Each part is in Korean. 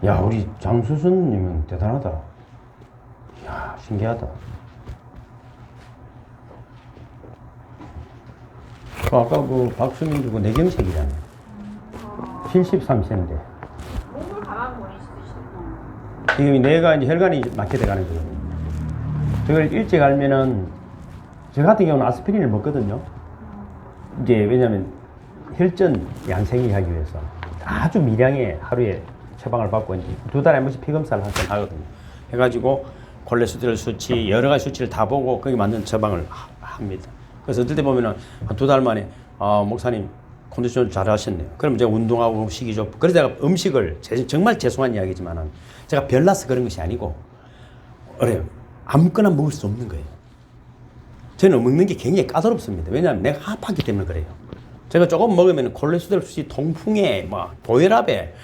야, 우리 장수선님은 대단하다. 야, 신기하다. 아까 그 박수민 주고 내경색이잖아요. 73세인데. 목을 강한 분이 있으시고. 지금 내가 이제 혈관이 막게 돼가는 거거든요. 저걸 일찍 알면은, 저 같은 경우는 아스피린을 먹거든요. 이제 왜냐면 혈전 양생이 하기 위해서 아주 미량의 하루에 처방을 받고 이제 2달에 한 번씩 피검사를 한 번 하거든요. 해가지고 콜레스테롤 수치, 여러 가지 수치를 다 보고 거기 맞는 처방을 합니다. 그래서 어떨 때 보면은 한 2달 만에, 목사님 컨디션 잘 하셨네요. 그럼 제가 운동하고 음식이 좋고, 그래서 제가 음식을, 정말 죄송한 이야기지만은 제가 별나서 그런 것이 아니고, 어래요. 아무거나 먹을 수 없는 거예요. 저는 먹는 게 굉장히 까다롭습니다. 왜냐하면 내가 아파하기 때문에 그래요. 제가 조금 먹으면 콜레스테롤 수치 통풍에, 막, 고혈압에,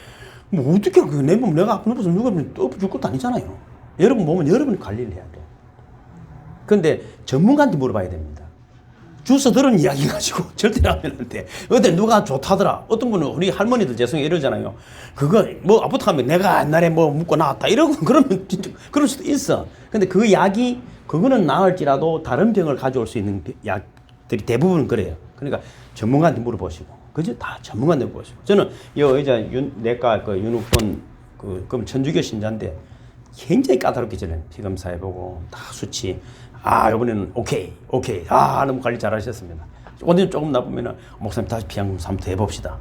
뭐, 어떻게, 내 몸, 내가 아픈 것을 누가 엎어줄 것도 아니잖아요. 여러분 몸은 여러분이 관리를 해야 돼. 근데 전문가한테 물어봐야 됩니다. 주워 들은 이야기 가지고 절대 하면 안 돼. 어때 누가 좋다더라. 어떤 분은 우리 할머니들 죄송해요 이러잖아요. 그거 뭐 아프다 하면 내가 옛날에 뭐 묵고 나왔다 이러고 그러면 진짜 그럴 수도 있어. 근데 그 약이 그거는 나을지라도 다른 병을 가져올 수 있는 약들이 대부분 그래요. 그러니까 전문가한테 물어보시고, 그죠? 다 전문가한테 물어보시고. 저는 이 의자 내과 그 윤욱본 그럼 천주교 신자인데 굉장히 까다롭게 저는 피검사해보고 다 수치. 이번에는 오케이. 너무 관리 잘 하셨습니다. 오늘 조금 나쁘면은, 목사님 다시 피양검사 한번 더 해봅시다.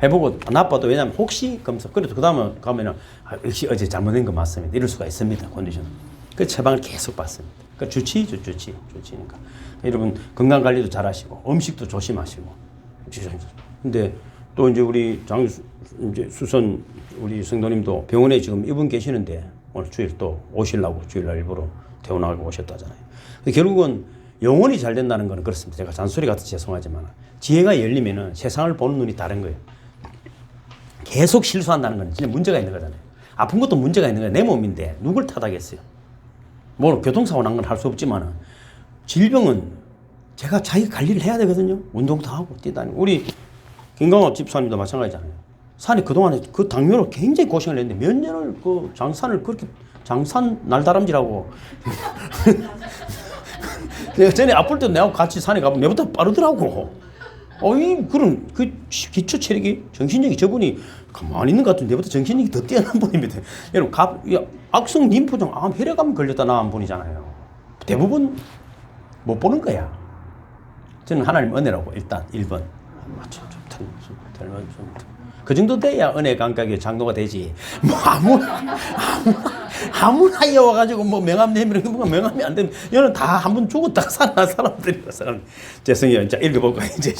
해보고, 나빠도 왜냐면 혹시 검사, 그래도 그 다음에 가면은, 역시 어제 잘못된 거 맞습니다. 이럴 수가 있습니다. 컨디션. 그 처방을 계속 받습니다. 그 주치니까. 여러분, 건강 관리도 잘 하시고, 음식도 조심하시고. 근데 또 이제 우리 이제 수선 우리 성도님도 병원에 지금 이분 계시는데, 오늘 주일 또 오시려고 주일날 일부러 퇴원하고 오셨다잖아요. 결국은 영혼이 잘 된다는 건 그렇습니다. 제가 잔소리 같아서 죄송하지만 지혜가 열리면은 세상을 보는 눈이 다른 거예요. 계속 실수한다는 건 진짜 문제가 있는 거잖아요. 아픈 것도 문제가 있는 거예요. 내 몸인데 누굴 탓하겠어요. 뭐 교통사고 난 건 할 수 없지만 질병은 제가 자기 관리를 해야 되거든요. 운동도 하고 뛰다니고. 우리 김강호 집사님도 마찬가지잖아요. 산에 그동안에 그 당뇨로 굉장히 고생을 했는데 몇 년을 그 장산을 그렇게 장산 날다람쥐라고. 내가 전에 아플 때 내가 같이 산에 가보면 내보다 빠르더라고. 그런 그 기초 체력이 정신력이 저분이 가만히 있는 것 같은데 내보다 정신력이 더 뛰어난 분입니다. 여러분 악성 림프종 혈액암 걸렸다 나온 분이잖아요. 대부분 못 보는 거야. 저는 하나님 은혜라고 일단 1번. 그 정도 돼야 은혜 감각의 장도가 되지. 뭐 아무나 이어와가지고 뭐 명함 내밀은 거 명함이 안 되면 얘는 다 한 번 죽었다가 살아난 사람들이라 죄송해요. 자 읽어볼까요? 이제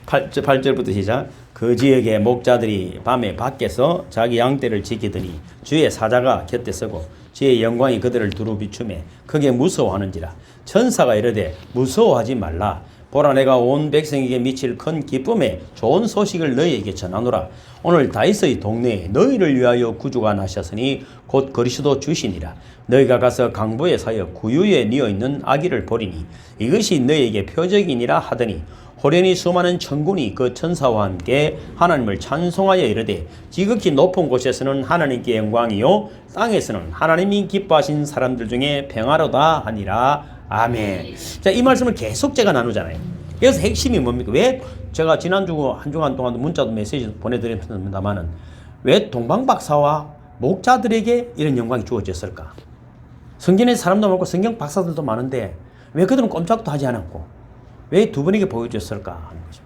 8절부터 시작. 그 지역의 목자들이 밤에 밖에서 자기 양떼를 지키더니 주의 사자가 곁에 서고 주의 영광이 그들을 두루 비추매 크게 무서워하는지라. 천사가 이르되 무서워하지 말라. 보라 내가 온 백성에게 미칠 큰 기쁨에 좋은 소식을 너희에게 전하노라. 오늘 다윗의 동네에 너희를 위하여 구주가 나셨으니 곧 그리스도 주시니라. 너희가 가서 강보에 사여 구유에 뉘어있는 아기를 보리니 이것이 너희에게 표적이니라 하더니 호련히 수많은 천군이 그 천사와 함께 하나님을 찬송하여 이르되 지극히 높은 곳에서는 하나님께 영광이요 땅에서는 하나님이 기뻐하신 사람들 중에 평화로다 하니라. 아멘. 자, 이 말씀을 계속 제가 나누잖아요. 여기서 핵심이 뭡니까? 왜 제가 지난주 한 주간 동안 문자도 메시지 보내드렸습니다만은 왜 동방박사와 목자들에게 이런 영광이 주어졌을까? 성경에 사람도 많고 성경 박사들도 많은데 왜 그들은 꼼짝도 하지 않았고 왜 두 분에게 보여줬을까 하는 거죠.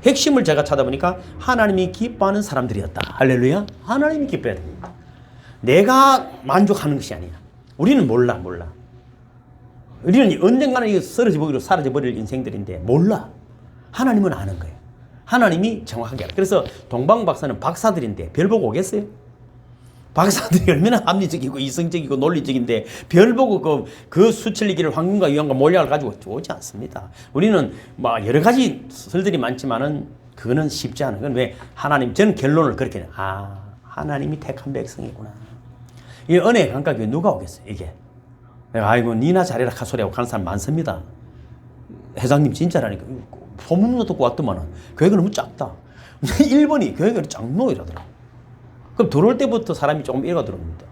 핵심을 제가 찾아보니까 하나님이 기뻐하는 사람들이었다. 할렐루야. 하나님이 기뻐해야 됩니다. 내가 만족하는 것이 아니야. 우리는 몰라. 우리는 언젠가는 쓰러져버리고 사라져버릴 인생들인데 몰라. 하나님은 아는 거예요. 하나님이 정확하게 알아. 그래서 동방박사는 박사들인데 별 보고 오겠어요? 박사들이 얼마나 합리적이고 이성적이고 논리적인데 별 보고 그 수천리기를 황금과 유황과 몰약을 가지고 오지 않습니다. 우리는 막 여러 가지 설들이 많지만은 그거는 쉽지 않은 건 왜 하나님, 저는 결론을 그렇게 해요. 하나님이 택한 백성이구나. 이 은혜의 감각이 누가 오겠어요, 이게? 내가 아이고 니나 잘해라 소리하고 가는 사람 많습니다. 회장님 진짜라니까 소문도 듣고 왔더만은 교회가 너무 작다. 1번이 교회가 장로이라더라. 그럼 들어올 때부터 사람이 조금 일가 들어옵니다.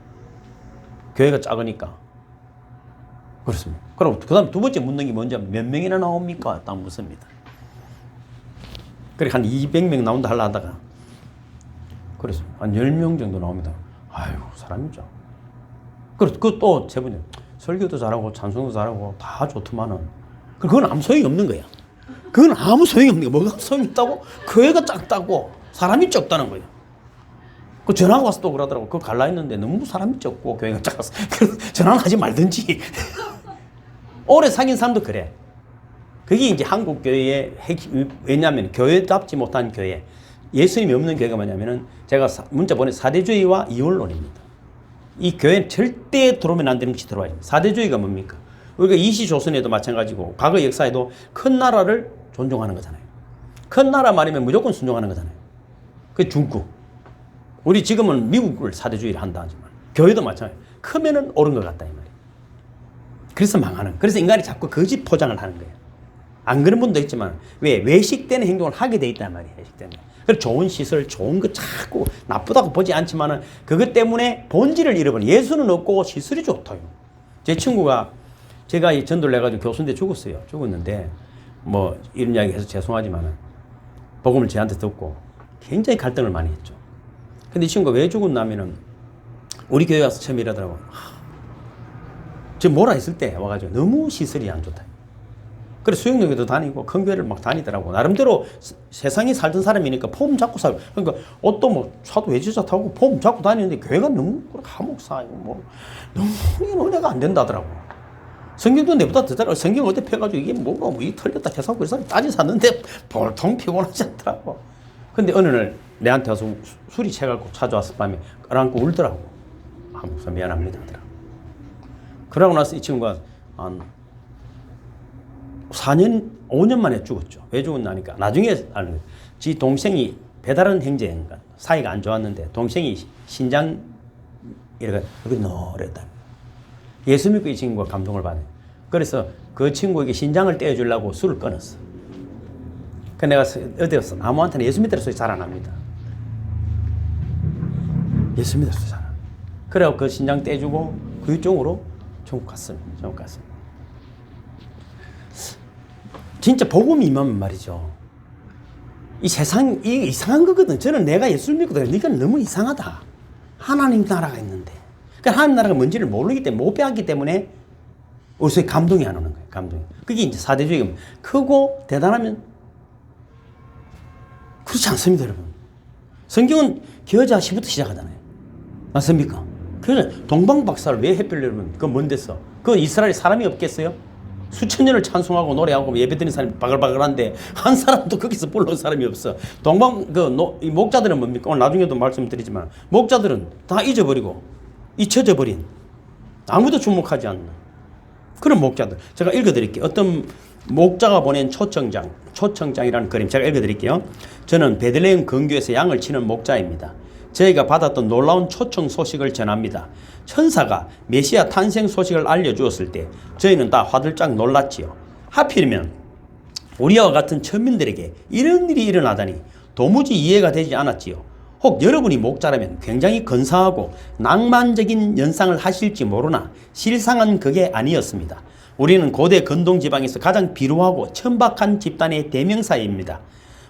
교회가 작으니까. 그렇습니다. 그럼 그 다음 두 번째 묻는 게 뭔지 몇 명이나 나옵니까? 딱 묻습니다. 그래, 한 200명 나온다 하다가, 그래서 한 10명 정도 나옵니다. 아이고, 사람이죠. 그리고 그또 세 분이 설교도 잘하고 찬송도 잘하고 다 좋더만은, 그건 아무 소용이 없는 거야. 그건 아무 소용이 없는 거야. 뭐가 소용이 있다고? 교회가 작다고 사람이 적다는 거예요. 그 전화가 와서 또 그러더라고. 그거 갈라 했는데 너무 사람이 적고 교회가 작아서. 그래서 전화는 하지 말든지. 오래 사귄 사람도 그래. 그게 이제 한국 교회의 핵심, 왜냐하면 교회답지 못한 교회, 예수님이 없는 교회가 뭐냐면은 제가 문자 보내 사대주의와 이원론입니다. 이 교회는 절대 들어오면 안 되는 것이 들어와야 됩니다. 사대주의가 뭡니까? 우리가 이시조선에도 마찬가지고 과거 역사에도 큰 나라를 존중하는 거잖아요. 큰 나라 말이면 무조건 순종하는 거잖아요. 그게 중국. 우리 지금은 미국을 사대주의를 한다 하지만 교회도 마찬가지예요. 크면은 옳은 것 같다 이 말이에요. 그래서 망하는. 그래서 인간이 자꾸 거짓 포장을 하는 거예요. 안 그런 분도 있지만 왜 외식되는 행동을 하게 돼 있단 말이에요. 외식되는. 그래서 좋은 시설, 좋은 거 자꾸 나쁘다고 보지 않지만은 그것 때문에 본질을 잃어버려. 예수는 없고 시설이 좋다요. 제 친구가 제가 이 전도를 해가지고 교수인데 죽었어요. 죽었는데 뭐 이런 이야기 해서 죄송하지만은 복음을 저한테 듣고 굉장히 갈등을 많이 했죠. 근데 이 친구가 왜 죽었냐면은 우리 교회 와서 처음 이러더라고요. 저 뭐라 했을 때 와가지고 너무 시설이 안 좋다. 그래서 수영역에도 다니고 큰 교회를 막 다니더라고. 나름대로 세상에 살던 사람이니까 폼 잡고 살고. 그러니까 옷도 뭐 차도 외제차 타고 폼 잡고 다니는데 교회가 너무 감옥사 뭐 너무 은혜가 안 된다더라고. 성경도 내보다 더 잘, 성경 어디 펴가지고 이게 뭐가 뭐 이 털렸다 해서 그 사람이 따지 샀는데 보통 피곤하지 않더라고. 근데 어느 날 내한테 와서 술이 채갖고 찾아왔을 밤에 끌어안고 울더라고. 목사 미안합니다 하더라고. 그러고 나서 이 친구가 한 4년, 5년 만에 죽었죠. 왜 죽었나니까 나중에 알는 거예요. 지 동생이 배다른 형제인가 사이가 안 좋았는데 동생이 신장 이렇게 여기 노랬다. 예수 믿고 이 친구가 감동을 받아요. 그래서 그 친구에게 신장을 떼어주려고 술을 끊었어. 그 내가 어디였어? 아무한테나 예수 믿으라 소리 잘 안 합니다. 예수 믿으라 소리 잘 안 합니다. 그래서 그 신장 떼주고 그 쪽으로 천국 갔습니다. 천국 갔습니다. 진짜 복음이 임하면 말이죠. 이 세상, 이 이상한 거거든. 저는 내가 예수를 믿고 네가 너무 이상하다. 하나님 나라가 있는데. 그러니까 하나님 나라가 뭔지를 모르기 때문에, 못 배웠기 때문에 어디서 감동이 안 오는 거예요. 감동이. 그게 이제 사대주의가 크고 대단하면 그렇지 않습니다, 여러분. 성경은 겨자씨부터 시작하잖아요. 맞습니까? 그래서 동방박사를 왜 해필 여러분? 그건 뭔 데서? 그 이스라엘에 사람이 없겠어요? 수천 년을 찬송하고 노래하고 예배드리는 사람이 바글바글한데 한 사람도 거기서 불러온 사람이 없어. 이 목자들은 뭡니까? 오늘 나중에도 말씀드리지만 목자들은 다 잊어버리고 잊혀져 버린 아무도 주목하지 않는 그런 목자들. 제가 읽어드릴게요. 어떤 목자가 보낸 초청장이라는 그림 제가 읽어드릴게요. 저는 베들레헴 근교에서 양을 치는 목자입니다. 저희가 받았던 놀라운 초청 소식을 전합니다. 천사가 메시아 탄생 소식을 알려주었을 때 저희는 다 화들짝 놀랐지요. 하필이면 우리와 같은 천민들에게 이런 일이 일어나다니 도무지 이해가 되지 않았지요. 혹 여러분이 목자라면 굉장히 근사하고 낭만적인 연상을 하실지 모르나 실상은 그게 아니었습니다. 우리는 고대 근동 지방에서 가장 비루하고 천박한 집단의 대명사입니다.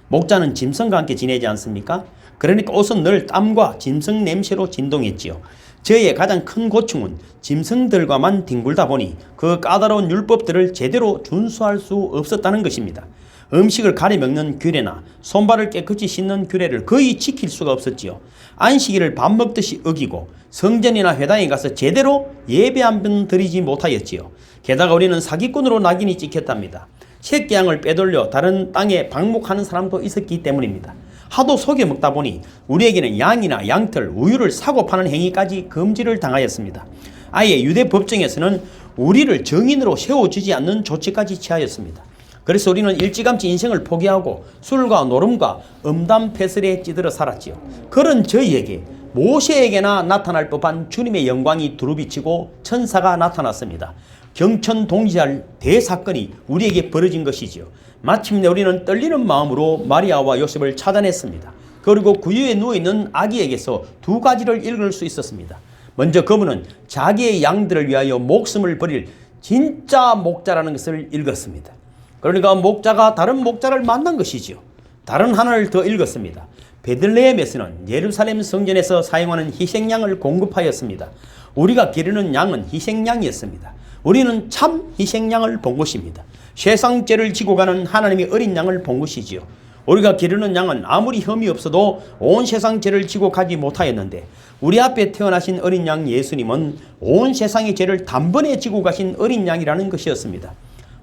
목자는 짐승과 함께 지내지 않습니까? 그러니까 옷은 늘 땀과 짐승 냄새로 진동했지요. 저희의 가장 큰 고충은 짐승들과만 뒹굴다 보니 그 까다로운 율법들을 제대로 준수할 수 없었다는 것입니다. 음식을 가려 먹는 규례나 손발을 깨끗이 씻는 규례를 거의 지킬 수가 없었지요. 안식일을 밥 먹듯이 어기고 성전이나 회당에 가서 제대로 예배 한 번 드리지 못하였지요. 게다가 우리는 사기꾼으로 낙인이 찍혔답니다. 새끼 양을 빼돌려 다른 땅에 방목하는 사람도 있었기 때문입니다. 하도 속여 먹다 보니 우리에게는 양이나 양털, 우유를 사고 파는 행위까지 금지를 당하였습니다. 아예 유대 법정에서는 우리를 정인으로 세워주지 않는 조치까지 취하였습니다. 그래서 우리는 일찌감치 인생을 포기하고 술과 노름과 음담패설에 찌들어 살았지요. 그런 저희에게 모세에게나 나타날 법한 주님의 영광이 두루비치고 천사가 나타났습니다. 경천동지할 대사건이 우리에게 벌어진 것이지요. 마침내 우리는 떨리는 마음으로 마리아와 요셉을 찾아냈습니다. 그리고 구유에 누워있는 아기에게서 두 가지를 읽을 수 있었습니다. 먼저 그분은 자기의 양들을 위하여 목숨을 버릴 진짜 목자라는 것을 읽었습니다. 그러니까 목자가 다른 목자를 만난 것이지요. 다른 하나를 더 읽었습니다. 베들레헴에서는 예루살렘 성전에서 사용하는 희생양을 공급하였습니다. 우리가 기르는 양은 희생양이었습니다. 우리는 참 희생양을 본 것입니다. 세상죄를 지고 가는 하나님의 어린 양을 본 것이지요. 우리가 기르는 양은 아무리 흠이 없어도 온 세상 죄를 지고 가지 못하였는데 우리 앞에 태어나신 어린 양 예수님은 온 세상의 죄를 단번에 지고 가신 어린 양이라는 것이었습니다.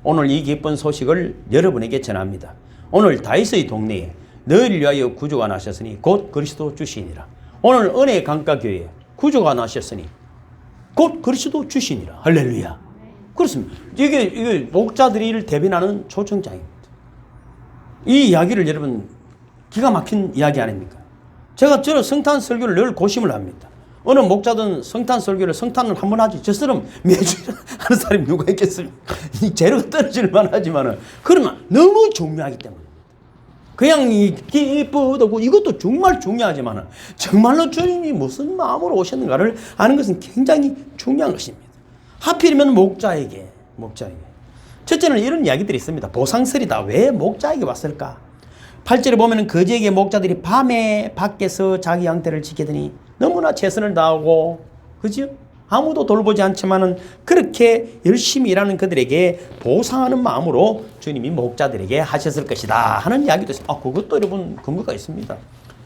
오늘 이 기쁜 소식을 여러분에게 전합니다. 오늘 다윗의 동네에 너희를 위하여 구주가 나셨으니 곧 그리스도 주시니라. 오늘 은혜의 강가교회에 구주가 나셨으니 곧 그리스도 주시니라. 할렐루야. 그렇습니다. 이게 목자들을 대변하는 초청장입니다. 이 이야기를 여러분 기가 막힌 이야기 아닙니까? 저는 성탄 설교를 늘 고심을 합니다. 어느 목자든 성탄 설교를 성탄을 한 번 하지. 저처럼 매주 하는 사람이 누가 있겠습니까? 이 재료가 떨어질 만하지만은 그러면 너무 중요하기 때문에. 그냥 기쁘다고 이것도 정말 중요하지만은 정말로 주님이 무슨 마음으로 오셨는가를 아는 것은 굉장히 중요한 것입니다. 하필이면 목자에게. 첫째는 이런 이야기들이 있습니다. 보상설이다. 왜 목자에게 왔을까? 8절에 보면 거지에게 목자들이 밤에 밖에서 자기 양떼를 지키더니 너무나 최선을 다하고, 그죠? 아무도 돌보지 않지만은 그렇게 열심히 일하는 그들에게 보상하는 마음으로 주님이 목자들에게 하셨을 것이다 하는 이야기도 있습니다. 그것도 여러분 근거가 있습니다.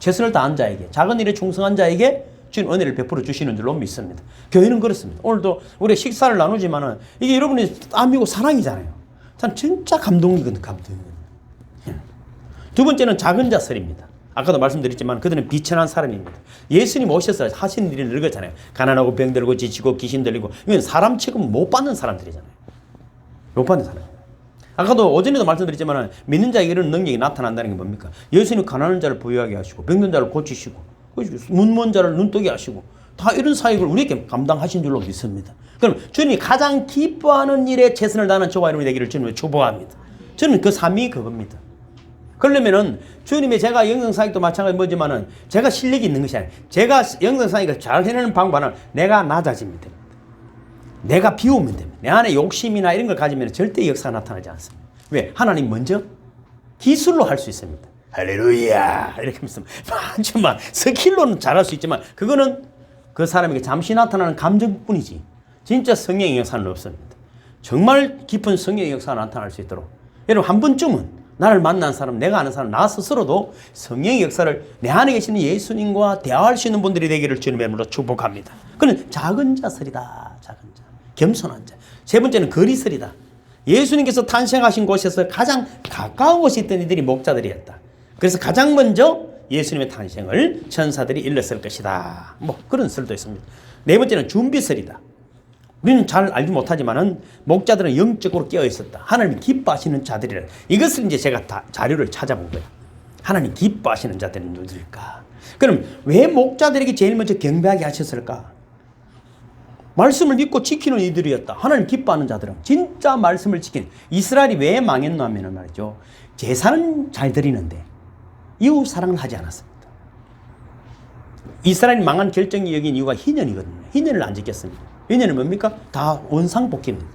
최선을 다한 자에게, 작은 일에 충성한 자에게 주님 은혜를 베풀어 주시는 줄로 믿습니다. 교회는 그렇습니다. 오늘도 우리 식사를 나누지만은 이게 여러분의 땀이고 사랑이잖아요. 참 진짜 감동이거든요. 두 번째는 작은 자설입니다. 아까도 말씀드렸지만 그들은 비천한 사람입니다. 예수님 오셔서 하신 일이 늙었잖아요. 가난하고 병들고 지치고 귀신 들리고, 이건 사람 취급 못 받는 사람들이잖아요. 못 받는 사람. 아까도 오전에도 말씀드렸지만 믿는 자에게 이런 능력이 나타난다는 게 뭡니까? 예수님 가난한 자를 부유하게 하시고 병든 자를 고치시고 문먼 자를 눈뜨게 하시고 다 이런 사역을 우리에게 감당하신 줄로 믿습니다. 그럼 주님이 가장 기뻐하는 일에 최선을 다하는 저와 여러분이 되기를 주님을 축복합니다. 저는 그 삶이 그겁니다. 그러려면은 주님의 제가 영성사역도 마찬가지 뭐지만은 제가 실력이 있는 것이 아니에요. 제가 영성사역을 잘 해내는 방법은 내가 낮아지면 됩니다. 내가 비우면 됩니다. 내 안에 욕심이나 이런 걸 가지면 절대 역사가 나타나지 않습니다. 왜? 하나님 먼저 기술로 할 수 있습니다. 할렐루야 이렇게 하면서 막 스킬로는 잘할 수 있지만 그거는 그 사람에게 잠시 나타나는 감정뿐이지 진짜 성령의 역사는 없습니다. 정말 깊은 성령의 역사가 나타날 수 있도록 여러분 한 번쯤은 나를 만난 사람, 내가 아는 사람, 나 스스로도 성령의 역사를 내 안에 계시는 예수님과 대화할 수 있는 분들이 되기를 주님의 이름으로 축복합니다. 그는 작은 자설이다. 작은 자. 겸손한 자. 세 번째는 거리설이다. 예수님께서 탄생하신 곳에서 가장 가까운 곳에 있던 이들이 목자들이었다. 그래서 가장 먼저 예수님의 탄생을 천사들이 일렀을 것이다. 그런 설도 있습니다. 네 번째는 준비설이다. 우리는 잘 알지 못하지만은 목자들은 영적으로 깨어 있었다. 하나님 기뻐하시는 자들이라. 이것을 이제 제가 다 자료를 찾아본 거예요. 하나님 기뻐하시는 자들은 누구일까? 그럼 왜 목자들에게 제일 먼저 경배하게 하셨을까? 말씀을 믿고 지키는 이들이었다. 하나님 기뻐하는 자들은 진짜 말씀을 지키는. 이스라엘이 왜 망했냐면 말이죠. 제사는 잘 드리는데 이웃 사랑을 하지 않았습니다. 이스라엘이 망한 결정이 여긴 이유가 희년이거든요. 희년을 안 지켰습니다. 희년은 뭡니까? 다 원상복귀입니다.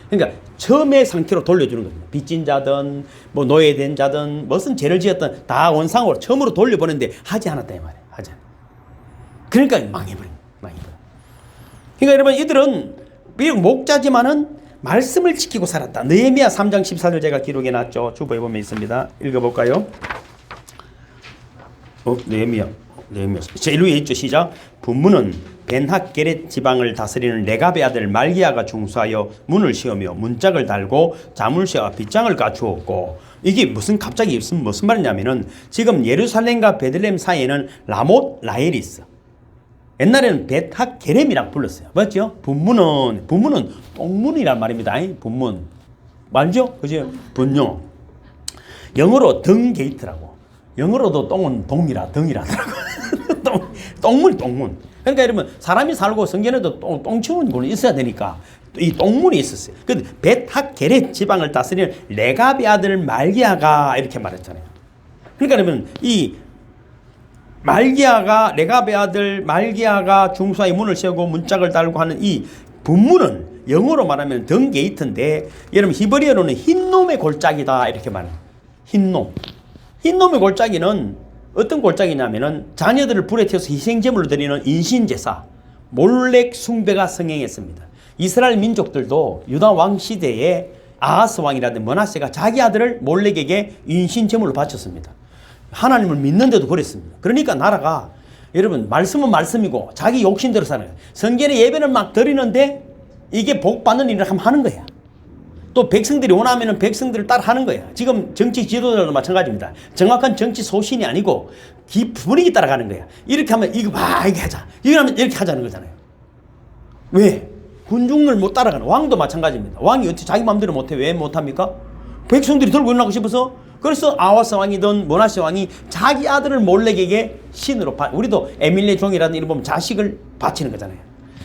그러니까 처음의 상태로 돌려주는 겁니다. 빚진 자든 뭐 노예된 자든 무슨 죄를 지었든 다 원상으로 처음으로 돌려보는데 하지 않았다 이 말이에요. 하지 않았다. 그러니까 망해버립니다. 그러니까 여러분 이들은 비록 목자지만은 말씀을 지키고 살았다. 느헤미야 3장 14절 제가 기록해 놨죠. 주보에 보면 있습니다. 읽어볼까요? 느헤미야 제1위에 있죠. 시작. 분문은 벤핫게렛 지방을 다스리는 레갑의 아들 말기야가 중수하여 문을 씌우며 문짝을 달고 자물쇠와 빗장을 갖추었고, 이게 갑자기 무슨 말이냐면은 지금 예루살렘과 베들레헴 사이에는 라못 라헬이 있어. 옛날에는 벳핫게렘이라고 불렀어요. 맞죠? 분문은 똥문이란 말입니다. 분문 말죠? 그죠? 분용. 영어로 등 게이트라고. 영어로도 똥은 덩이라더라고. 똥문. 그러니까 여러분 사람이 살고 성전에도 똥 치우는 건 있어야 되니까 이 똥문이 있었어요. 그 벳핫게렛 지방을 다스리는 레갑의 아들 말기야가 이렇게 말했잖아요. 그러니까 여러분 이 말기야가 레갑의 아들 말기야가 중수하의 문을 세우고 문짝을 달고 하는 이 분문은 영어로 말하면 덩게이트인데 여러분 히브리어로는 흰놈의 골짜기다 이렇게 말해요. 흰놈. 흰놈의 골짜기는 어떤 골짜기냐면은 자녀들을 불에 태워서 희생제물로 드리는 인신제사 몰렉 숭배가 성행했습니다. 이스라엘 민족들도 유다 왕 시대에 아하스 왕이라든 므낫세가 자기 아들을 몰렉에게 인신제물로 바쳤습니다. 하나님을 믿는데도 그랬습니다. 그러니까 나라가 여러분 말씀은 말씀이고 자기 욕심대로 사는 거예요. 성전에 예배는 막 드리는데 이게 복 받는 일을 하는 거야. 또 백성들이 원하면 백성들을 따라 하는 거야. 지금 정치 지도자도 마찬가지입니다. 정확한 정치 소신이 아니고 분위기 따라가는 거야. 이렇게 하면 이거 봐 이렇게 하자. 이렇게 하면 이렇게 하자는 거잖아요. 왜? 군중을 못 따라가는 왕도 마찬가지입니다. 왕이 어떻게 자기 마음대로 못해? 왜 못합니까? 백성들이 들고 일어나고 싶어서. 그래서 아하스 왕이든 므낫세 왕이 자기 아들을 몰렉에게 신으로 우리도 에밀레 종이라든 이런 보면 자식을 바치는 거잖아요.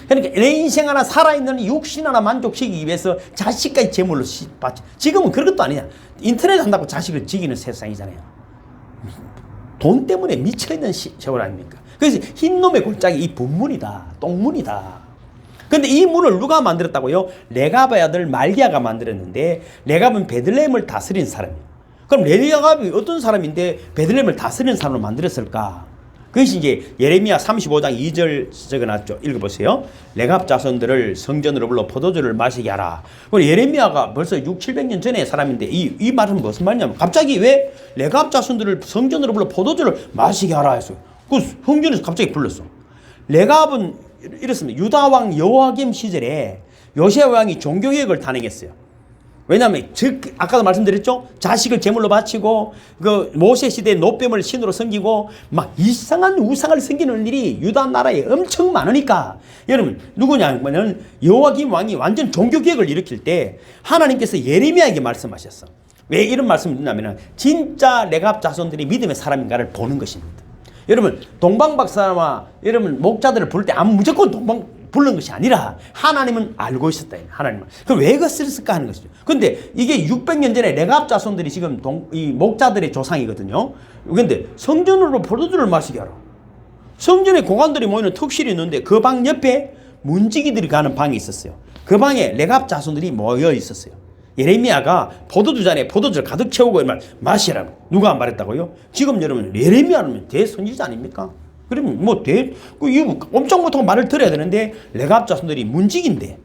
그러니까 내 인생 하나 살아있는 육신 하나 만족시키기 위해서 자식까지 제물로 바치. 지금은 그런 것도 아니야. 인터넷 한다고 자식을 지키는 세상이잖아요. 돈 때문에 미쳐있는 세월 아닙니까? 그래서 흰놈의 골짜기 이 분문이다. 똥문이다. 근데 이 문을 누가 만들었다고요? 레갑의 아들 말기야가 만들었는데 레갑은 베들레헴을 다스린 사람이에요. 그럼 레갑이 어떤 사람인데 베들레헴을 다스리는 사람으로 만들었을까? 그것이 이제 예레미야 35장 2절 적어놨죠. 읽어보세요. 레갑 자손들을 성전으로 불러 포도주를 마시게 하라. 예레미야가 벌써 600~700년 전의 사람인데 이 말은 무슨 말이냐면 갑자기 왜 레갑 자손들을 성전으로 불러 포도주를 마시게 하라 했어요. 그 성전에서 갑자기 불렀어. 레갑은 이렇습니다. 유다 왕 여호와김 시절에 요시야 왕이 종교개혁을 단행했어요. 왜냐하면 아까도 말씀드렸죠. 자식을 제물로 바치고 그 모세 시대에 노뱀을 신으로 섬기고 막 이상한 우상을 섬기는 일이 유다 나라에 엄청 많으니까 여러분 누구냐면은 여호와김 왕이 완전 종교개혁을 일으킬 때 하나님께서 예레미야에게 말씀하셨어. 왜 이런 말씀을 듣냐면은 진짜 레갑 자손들이 믿음의 사람인가를 보는 것입니다. 여러분 동방박사와 여러분 목자들을 부를 때 무조건 부르는 것이 아니라 하나님은 알고 있었다. 하나님은. 그럼 왜 그랬을까 하는 것이죠. 근데 이게 600년 전에 레갑 자손들이 지금 이 목자들의 조상이거든요. 그런데 성전으로 포도주를 마시게 하라. 성전에 고관들이 모이는 턱실이 있는데 그 방 옆에 문지기들이 가는 방이 있었어요. 그 방에 레갑 자손들이 모여 있었어요. 예레미야가 포도주 잔에 포도주를 가득 채우고 마시라고. 누가 말했다고요? 지금 여러분 예레미야는 대선지자 아닙니까? 그러면 엄청 못하고 말을 들어야 되는데 레갑 자손들이 문지기인데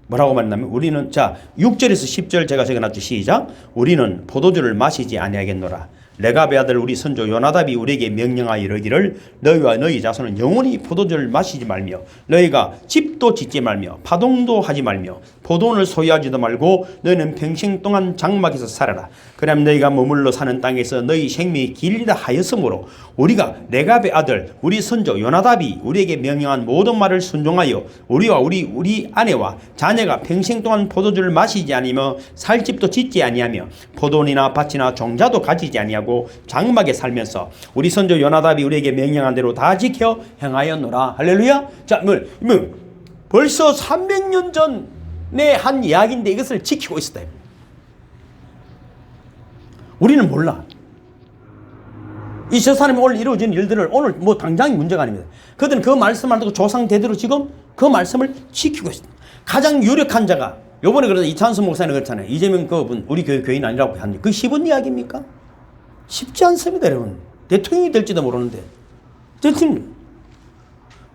뭐라고 말했냐면 우리는 자 6절에서 10절 제가 적어놨죠. 시작. 우리는 포도주를 마시지 아니하겠노라. 레갑의 아들 우리 선조 요나답이 우리에게 명령하여 이르기를 너희와 너희 자손은 영원히 포도주를 마시지 말며 너희가 집도 짓지 말며 파동도 하지 말며 포도원을 소유하지도 말고 너희는 평생 동안 장막에서 살아라. 그럼 너희가 머물러 사는 땅에서 너희 생명이 길리라 하였으므로 우리가 레갑의 아들 우리 선조 요나답이 우리에게 명령한 모든 말을 순종하여 우리와 우리 아내와 자녀가 평생 동안 포도주를 마시지 아니며 살 집도 짓지 아니하며 포도원이나 밭이나 종자도 가지지 아니하고 장막에 살면서 우리 선조 요나답이 우리에게 명령한 대로 다 지켜 행하였노라. 할렐루야. 자, 벌써 300년 전에 한 이야기인데 이것을 지키고 있었다. 우리는 몰라. 저 사람이 오늘 이루어진 일들을 오늘 당장이 문제가 아닙니다. 그들은 그 말씀을 듣고 조상 대대로 지금 그 말씀을 지키고 있습니다. 가장 유력한 자가 요번에 그래서 이찬수 목사님 그렇잖아요. 이재명 그분 우리 교회 교인 아니라고 하는데 그게 쉬운 이야기입니까? 쉽지 않습니다, 여러분. 대통령이 될지도 모르는데. 대통령.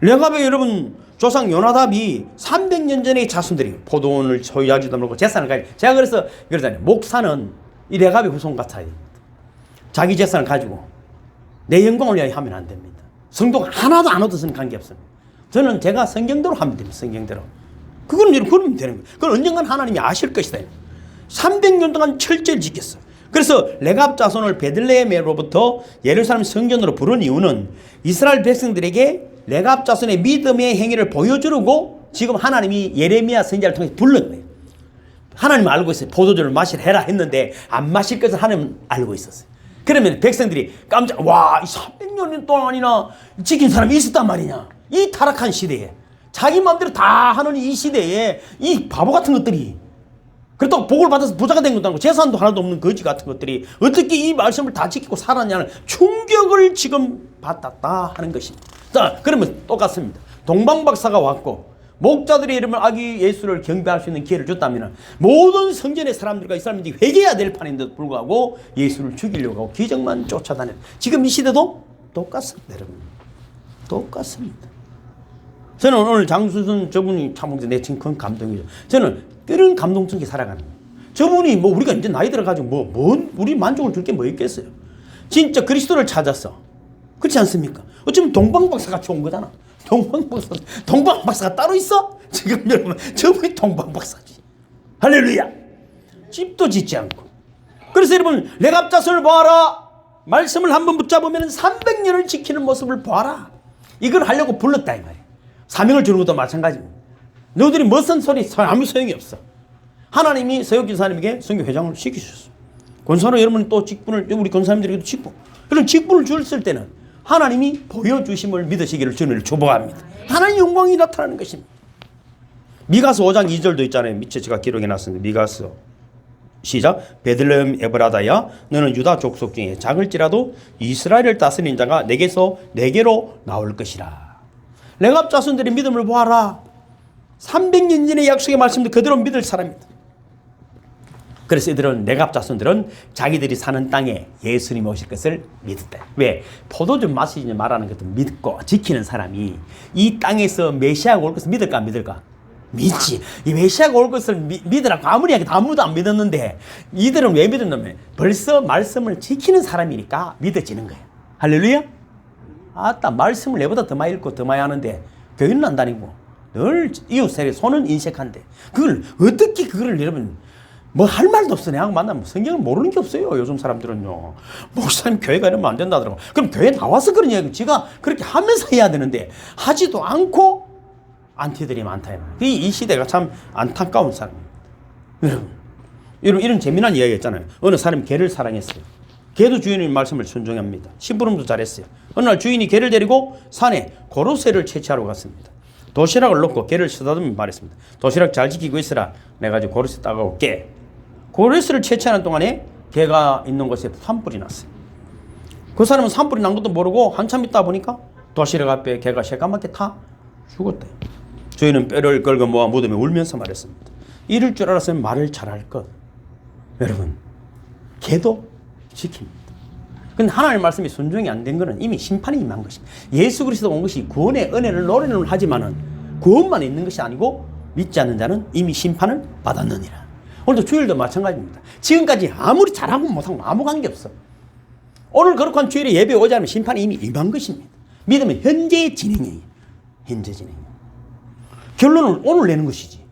레갑의 여러분 조상 요나답이 300년 전의 자손들이 포도원을 소유하지도 말고 재산을 가지고 제가 그래서 그러잖아요. 목사는 이 레갑의 후손 같아요. 자기 재산을 가지고 내 영광을 위하여 하면 안 됩니다. 성도가 하나도 안 얻어서는 관계없습니다. 저는 제가 성경대로 하면 됩니다. 성경대로. 그건 그러면 되는 거예요. 그건 언젠간 하나님이 아실 것이다. 300년 동안 철저히 지켰어요. 그래서 레갑 자손을 베들레헴으로부터 예루살렘 성전으로 부른 이유는 이스라엘 백성들에게 레갑 자손의 믿음의 행위를 보여주려고 지금 하나님이 예레미야 선지자를 통해서 부른 거예요. 하나님은 알고 있어요. 포도주를 마시라 해라 했는데 안 마실 것을 하나님은 알고 있었어요. 그러면 백성들이 와, 300년 동안이나 지킨 사람이 있었단 말이냐. 이 타락한 시대에 자기 마음대로 다 하는 이 시대에 이 바보 같은 것들이 그렇다고 복을 받아서 부자가 된 것도 아니고 재산도 하나도 없는 거지 같은 것들이 어떻게 이 말씀을 다 지키고 살았냐는 충격을 지금 받았다 하는 것입니다. 자, 그러면 똑같습니다. 동방박사가 왔고 목자들이 이러면 아기 예수를 경배할 수 있는 기회를 줬다면 모든 성전의 사람들과 이 사람들이 회개해야 될 판인데도 불구하고 예수를 죽이려고 하고 기적만 쫓아다니는 지금 이 시대도 똑같습니다. 여러분. 똑같습니다. 저는 오늘 장수선 저분이 참 내 지금 큰 감동이죠. 저는 이런 감동성이 살아가는 거예요. 저분이 뭐 우리가 이제 나이 들어가지고 뭔 우리 만족을 줄 게 뭐 있겠어요. 진짜 그리스도를 찾았어. 그렇지 않습니까? 어쩌면 동방박사같이 온 거잖아. 동방박사가 따로 있어? 지금 여러분 저분이 동방박사지. 할렐루야. 집도 짓지 않고. 그래서 여러분 레갑자손을 보아라. 말씀을 한번 붙잡으면 300년을 지키는 모습을 보아라. 이걸 하려고 불렀다 이 말이에요. 사명을 주는 것도 마찬가지입니다. 너희들이 멋선 소리 아무 소용이 없어. 하나님이 서역 기사님에게 선교 회장을 시키셨어. 권사로 여러분 또 직분을 우리 권사님들에게도 직분. 그런 직분을 줬을 때는 하나님이 보여주심을 믿으시기를 주님을 축복합니다. 하나님 영광이 나타나는 것입니다. 미가서 5장 2절도 있잖아요. 밑에 제가 기록해 놨습니다. 미가서 시작. 베들레헴 에브라다야 너는 유다 족속 중에 작을지라도 이스라엘을 다스리는 자가 내게로 나올 것이라. 레갑 자손들의 믿음을 보아라. 300년 전의 약속의 말씀도 그대로 믿을 사람입니다. 그래서 이들은 레갑 자손들은 자기들이 사는 땅에 예수님이 오실 것을 믿었다. 왜? 포도주 마시지 말라는 것도 믿고 지키는 사람이 이 땅에서 메시아가 올 것을 믿을까 안 믿을까? 믿지. 이 메시아가 올 것을 믿으라고 아무리 하기도 아무도 안 믿었는데 이들은 왜 믿었냐면 벌써 말씀을 지키는 사람이니까 믿어지는 거예요. 할렐루야. 아따 말씀을 내보다 더 많이 읽고 더 많이 하는데 교회는 안 다니고 늘 이웃에 손은 인색한데 그걸 어떻게 그거를 여러분 뭐 할 말도 없어. 내가 만나면 성경을 모르는 게 없어요. 요즘 사람들은요. 목사님 교회가 이러면 안 된다 하더라고. 그럼 교회 나와서 그런 이야기 지가 그렇게 하면서 해야 되는데 하지도 않고 안티들이 많다. 이 시대가 참 안타까운 사람입니다. 여러분 이런 재미난 이야기 있잖아요. 어느 사람이 개를 사랑했어요. 개도 주인의 말씀을 순종합니다. 심부름도 잘했어요. 어느 날 주인이 개를 데리고 산에 고로쇠를 채취하러 갔습니다. 도시락을 넣고 개를 쓰다듬으며 말했습니다. 도시락 잘 지키고 있으라. 내가 지금 고로쇠 따가올게. 고로쇠를 채취하는 동안에 개가 있는 곳에 산불이 났어요. 그 사람은 산불이 난 것도 모르고 한참 있다 보니까 도시락 앞에 개가 새까맣게 타 죽었대요. 주인은 뼈를 긁어 모아 무덤에 울면서 말했습니다. 이럴 줄 알았으면 말을 잘할 것. 여러분, 개도 지킵니다. 근데 하나님의 말씀이 순종이 안 된 것은 이미 심판이 임한 것입니다. 예수 그리스도 온 것이 구원의 은혜를 노래는 하지만은 구원만 있는 것이 아니고 믿지 않는 자는 이미 심판을 받았느니라. 오늘도 주일도 마찬가지입니다. 지금까지 아무리 잘하고 못하고 아무 관계없어. 오늘 거룩한 주일에 예배 오지 않으면 심판이 이미 임한 것입니다. 믿으면 현재 진행이에요. 현재 진행. 결론을 오늘 내는 것이지.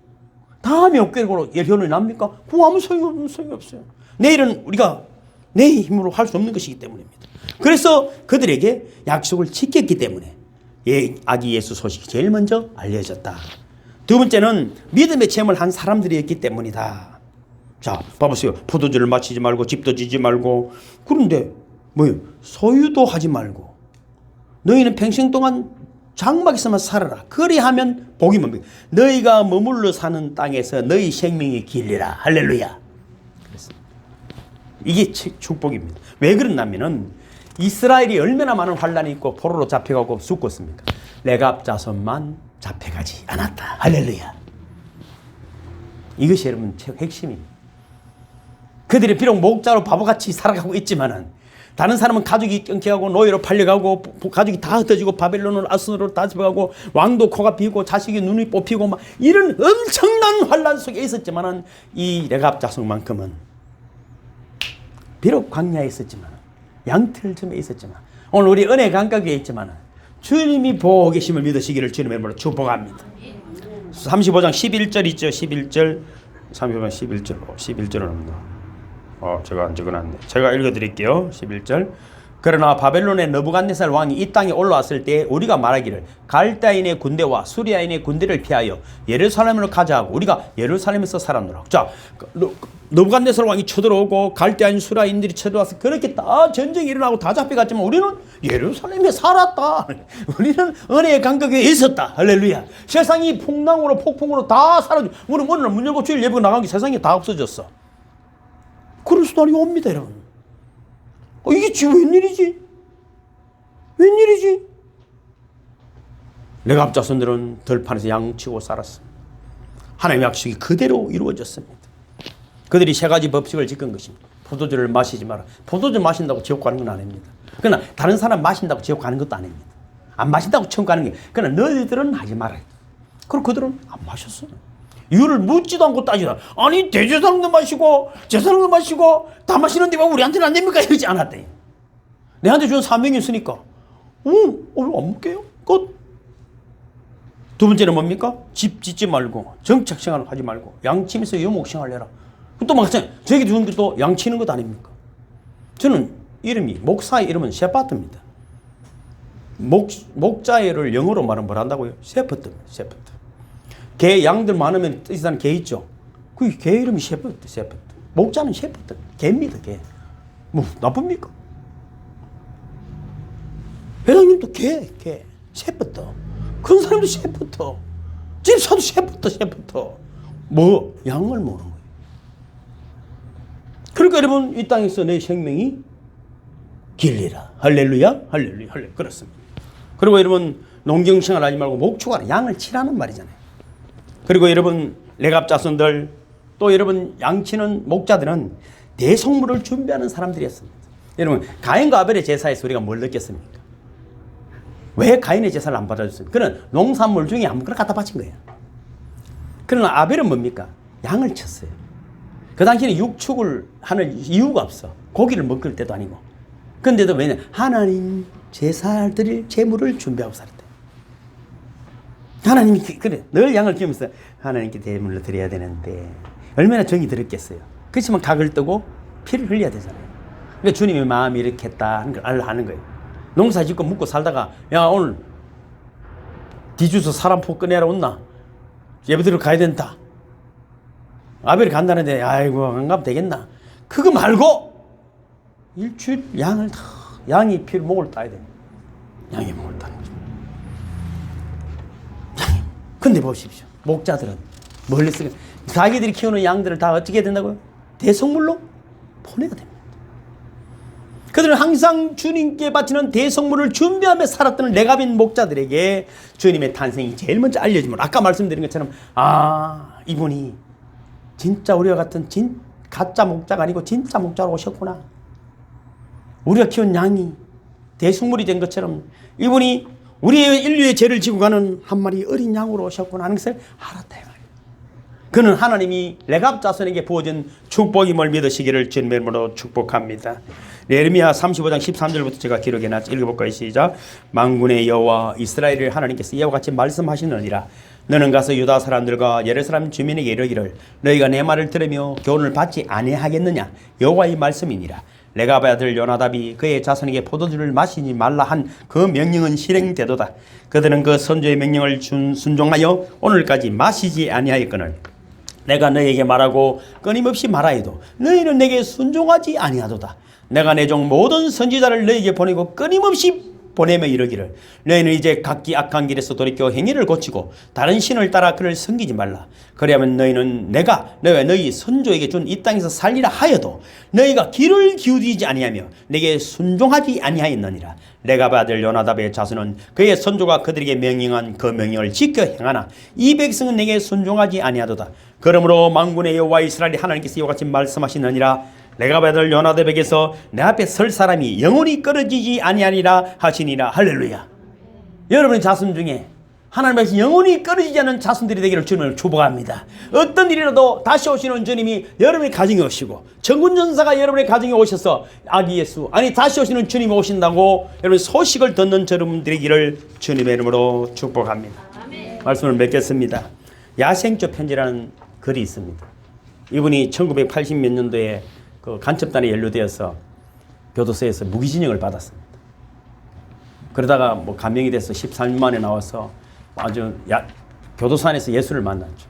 다음에 어깨로 결론이 납니까? 그거 아무 소용이 없어요. 내일은 우리가 내 힘으로 할 수 없는 것이기 때문입니다. 그래서 그들에게 약속을 지켰기 때문에 아기 예수 소식이 제일 먼저 알려졌다. 두 번째는 믿음의 체험을 한 사람들이었기 때문이다. 자, 봐보세요. 포도주를 마시지 말고 집도 지지 말고 그런데 뭐요? 소유도 하지 말고 너희는 평생 동안 장막에서만 살아라. 그리하면 복이 뭡니까? 너희가 머물러 사는 땅에서 너희 생명이 길리라. 할렐루야. 이게 축복입니다. 왜 그러냐면은 이스라엘이 얼마나 많은 환란이 있고 포로로 잡혀가고 죽었습니까? 레갑 자손만 잡혀가지 않았다. 할렐루야. 이것이 여러분 핵심입니다. 그들이 비록 목자로 바보같이 살아가고 있지만은 다른 사람은 가족이 끊겨가고 노예로 팔려가고 가족이 다 흩어지고 바벨론으로 아수르로 다 잡혀가고 왕도 코가 비고 자식이 눈이 뽑히고 막 이런 엄청난 환란 속에 있었지만은 이 레갑 자손만큼은 비록 광야에 있었지만 양털점에 있었지만 오늘 우리 은혜 감각 위에 있지만 주님이 보고 계심을 믿으시기를 주님의 이름으로 축복합니다. 35장 11절 있죠. 11절 35장 11절은 없나? 제가 안 적어놨네. 제가 읽어드릴게요. 11절. 그러나 바벨론의 느부갓네살 왕이 이 땅에 올라왔을 때 우리가 말하기를 갈대아인의 군대와 수리아인의 군대를 피하여 예루살렘으로 가자 하고 우리가 예루살렘에서 살았노라. 자, 느부갓네살 왕이 쳐들어오고 갈대아인 수리아인들이 쳐들어와서 그렇게 다 전쟁이 일어나고 다 잡혀갔지만 우리는 예루살렘에 살았다. 우리는 은혜의 감격에 있었다. 할렐루야. 세상이 풍랑으로 폭풍으로 다 사라져. 우리는 오늘 문 열고 주일 예배 나간 게 세상에 다 없어졌어. 그럴 수도 아니고 옵니다, 여러분. 이게 지금 웬일이지? 웬일이지? 레갑 자손들은 들판에서 양치고 살았습니다. 하나님의 약속이 그대로 이루어졌습니다. 그들이 세 가지 법칙을 지킨 것입니다. 포도주를 마시지 마라. 포도주 마신다고 지옥 가는 건 아닙니다. 그러나 다른 사람 마신다고 지옥 가는 것도 아닙니다. 안 마신다고 천국 가는 게. 그러나 너희들은 하지 말아야 돼. 그럼 그들은 안 마셨어요. 이유를 묻지도 않고 따지도 않고, 아니 대제사장도 마시고 제사장도 마시고 다 마시는데 왜 우리한테는 안 됩니까? 이러지 않았대. 내한테 준 사명이 있으니까 안 먹게요. 끝. 두 번째는 뭡니까? 집 짓지 말고 정착생활을 하지 말고 양치면서 유목생활을 해라. 또 마찬가지. 저에게 주는 것도 양치는 것 아닙니까? 저는 이름이 목사의 이름은 셰파트입니다. 목자애를 영어로 말하면 뭘 한다고요? 셰퍼트입니다. 셰퍼트. 개 양들 많으면 뜻이사는 개 있죠. 그 개 이름이 셰퍼트. 셰퍼트. 목자는 셰퍼트. 개입니다. 개. 뭐 나쁩니까? 회장님도 개. 셰퍼트. 큰 사람도 셰퍼트. 집사도 셰퍼트. 뭐 양을 모으는 거예요. 그러니까 여러분 이 땅에서 내 생명이 길리라. 할렐루야. 그렇습니다. 그리고 여러분 농경생활 하지 말고 목축하라. 양을 치라는 말이잖아요. 그리고 여러분 레갑 자손들 또 여러분 양치는 목자들은 대속물을 준비하는 사람들이었습니다. 여러분 가인과 아벨의 제사에서 우리가 뭘 느꼈습니까? 왜 가인의 제사를 안 받아줬습니까? 그는 농산물 중에 아무거나 갖다 바친 거예요. 그러나 아벨은 뭡니까? 양을 쳤어요. 그 당시에는 육축을 하는 이유가 없어. 고기를 먹을 때도 아니고. 근데도 왜냐? 하나님 제사 드릴 제물을 준비하고 살았대. 하나님이 그래 늘 양을 키우면서 하나님께 제물로 드려야 되는데 얼마나 정이 들었겠어요. 그렇지만 각을 뜨고 피를 흘려야 되잖아요. 그러니까 주님의 마음이 이렇게 했다 하는 걸 하는 거예요. 농사 짓고 묵고 살다가 야 오늘 뒤주서 사람 포 꺼내라 온나? 예배드리러 가야 된다. 아벨이 간다는데 아이고 안 가면 되겠나? 그거 말고 일주일 양이 피를 목을 따야 돼. 양이 목을 따는 거죠. 양이. 근데 보십시오. 목자들은 멀리서 자기들이 키우는 양들을 다 어떻게 해야 된다고요? 대성물로 보내야 됩니다. 그들은 항상 주님께 바치는 대성물을 준비하며 살았던 레갑인 목자들에게 주님의 탄생이 제일 먼저 알려지면 아까 말씀드린 것처럼 이분이 진짜 우리와 같은 가짜 목자가 아니고 진짜 목자로 오셨구나. 우리가 키운 양이 대속물이 된 것처럼 이분이 우리의 인류의 죄를 지고 가는 한 마리 어린 양으로 오셨구나 하는 것을 알았다. 그는 하나님이 레갑 자손에게 부어진 축복임을 믿으시기를 주님의 이름으로 축복합니다. 예레미야 35장 13절부터 제가 기록해놨죠. 읽어볼까요? 시작. 만군의 여호와 이스라엘을 하나님께서 이와 같이 말씀하시느니라. 너는 가서 유다 사람들과 예루살렘 주민에게 이르기를 너희가 내 말을 들으며 교훈을 받지 아니하겠느냐. 여호와의 말씀이니라. 레갑의 아들 요나답이 그의 자손에게 포도주를 마시지 말라 한 그 명령은 실행되도다. 그들은 그 선조의 명령을 순종하여 오늘까지 마시지 아니하였거늘 내가 너희에게 말하고 끊임없이 말하여도 너희는 내게 순종하지 아니하도다. 내가 내 종 모든 선지자를 너희에게 보내고 끊임없이 보내며 이르기를 너희는 이제 각기 악한 길에서 돌이켜 행위를 고치고 다른 신을 따라 그를 섬기지 말라. 그리하면 너희는 내가 너희 선조에게 준 이 땅에서 살리라 하여도 너희가 귀를 기울이지 아니하며 내게 순종하지 아니하였느니라. 레갑의 아들 요나답의 자손은 그의 선조가 그들에게 명령한 그 명령을 지켜 행하나 이 백성은 내게 순종하지 아니하도다. 그러므로 만군의 여호와 이스라엘 하나님께서 이와 같이 말씀하시느니라. 레갑의 아들 요나답에게서 내 앞에 설 사람이 영원히 끊어지지 아니하리라 하시니라. 할렐루야. 여러분의 자손 중에 하나님께서 영원히 끊어지지 않는 자손들이 되기를 주님을 축복합니다. 어떤 일이라도 다시 오시는 주님이 여러분의 가정에 오시고 천군전사가 여러분의 가정에 오셔서 아기 예수 다시 오시는 주님이 오신다고 여러분 소식을 듣는 여러분 되기를 주님의 이름으로 축복합니다. 말씀을 맺겠습니다. 야생조 편지라는 글이 있습니다. 이분이 1980 몇 년도에 그 간첩단에 연루되어서 교도소에서 무기징역을 받았습니다. 그러다가 뭐 감형이 돼서 13년 만에 나와서 아주 교도소 안에서 예수를 만났죠.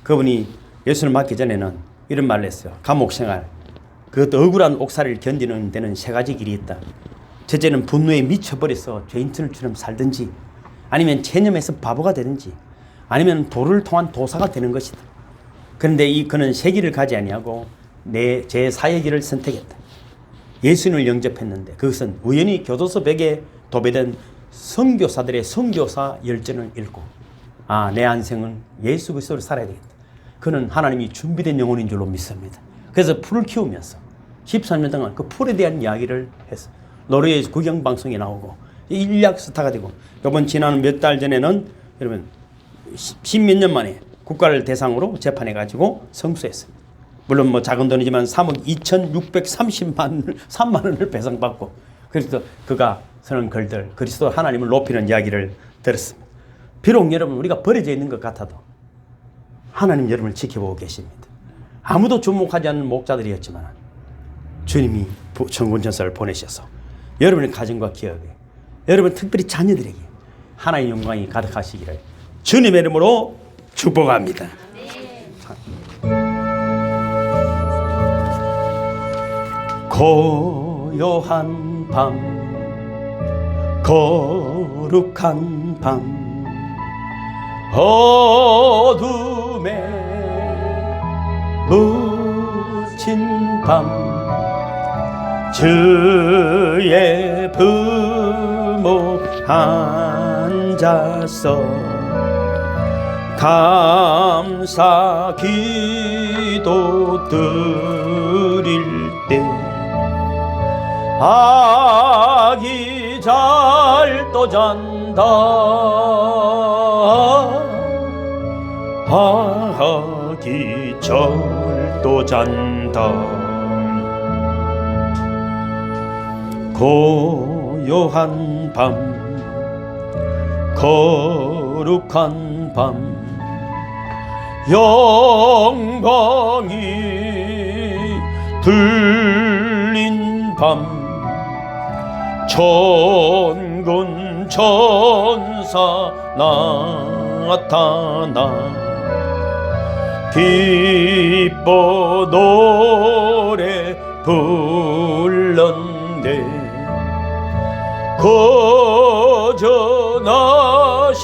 그분이 예수를 맞기 전에는 이런 말을 했어요. 감옥생활, 그것도 억울한 옥살이를 견디는 데는 세 가지 길이 있다. 첫째는 분노에 미쳐버려서 죄인처럼 살든지 아니면 체념해서 바보가 되든지 아니면 도를 통한 도사가 되는 것이다. 그런데 그는 세 길을 가지 아니하고 제 사의 길을 선택했다. 예수님을 영접했는데 그것은 우연히 교도소 벽에 도배된 선교사들의 선교사 열전을 읽고 내 안생은 예수 그리스도를 살아야 되겠다. 그는 하나님이 준비된 영혼인 줄로 믿습니다. 그래서 풀을 키우면서 13년 동안 그 풀에 대한 이야기를 했어. 노르웨이 국영방송에 나오고 인력 스타가 되고 이번 지난 몇 달 전에는 여러분 10몇 년 만에 국가를 대상으로 재판해가지고 성수했습니다. 물론 뭐 작은 돈이지만 3억 2,630만 원을 배상받고 그래서 그가 쓰는 글들 그리스도 하나님을 높이는 이야기를 들었습니다. 비록 여러분 우리가 버려져 있는 것 같아도 하나님 여러분을 지켜보고 계십니다. 아무도 주목하지 않는 목자들이었지만 주님이 천군천사를 보내셔서 여러분의 가정과 기업에 여러분 특별히 자녀들에게 하나님의 영광이 가득하시기를 주님의 이름으로 축복합니다. 고요한 밤 거룩한 밤 어둠에 묻힌 밤 주의 부모 앉아서 감사 기도 드릴 때 아기 잘도 잔다 아기 잘도 잔다 고요한 밤 거룩한 밤 영광이 들린 밤 천군 천사 나타나 기뻐 노래 불렀네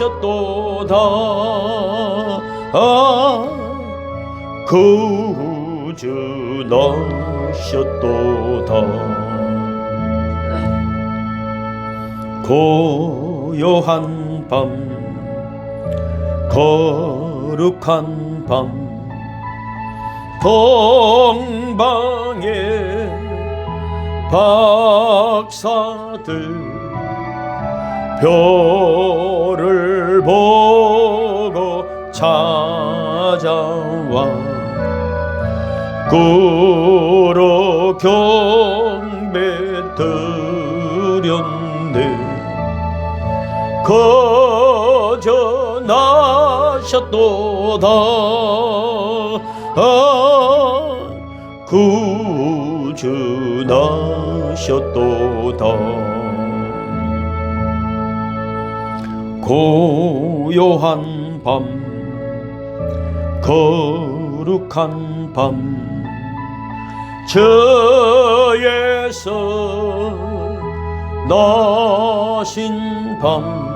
거저나셨도다 구주나셨도다 고요한 밤 거룩한 밤 동방의 박사들 별을 보고 찾아와 꾸러 경배 드렸네 거저나셨도다 구주나셨도다 고요한 밤 거룩한 밤 저에서 나신 밤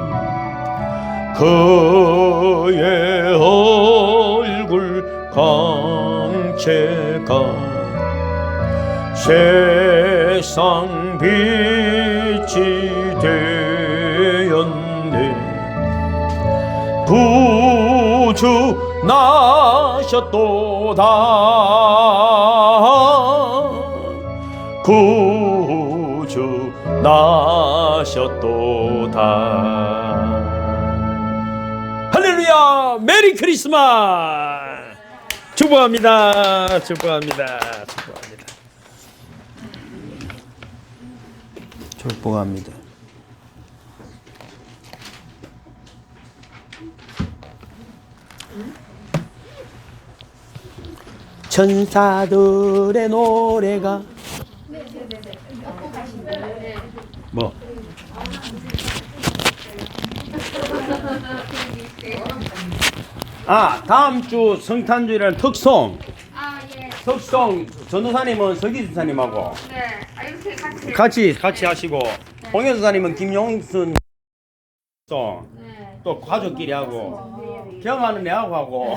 그의 얼굴 광채가 세상 빛이 되었네 구주 나셨도다 구주 나셨도다 할렐루야 메리 크리스마스 축복합니다 축복합니다 축복합니다 축복합니다 천사들의 노래가 뭐 다음 주 성탄주일은 특송 예. 특송 전도사님은 서기수사님하고 네. 이렇게 같이 하시고 홍현수사님은 김용순 또 가족끼리 하고 경하는 애하고 하고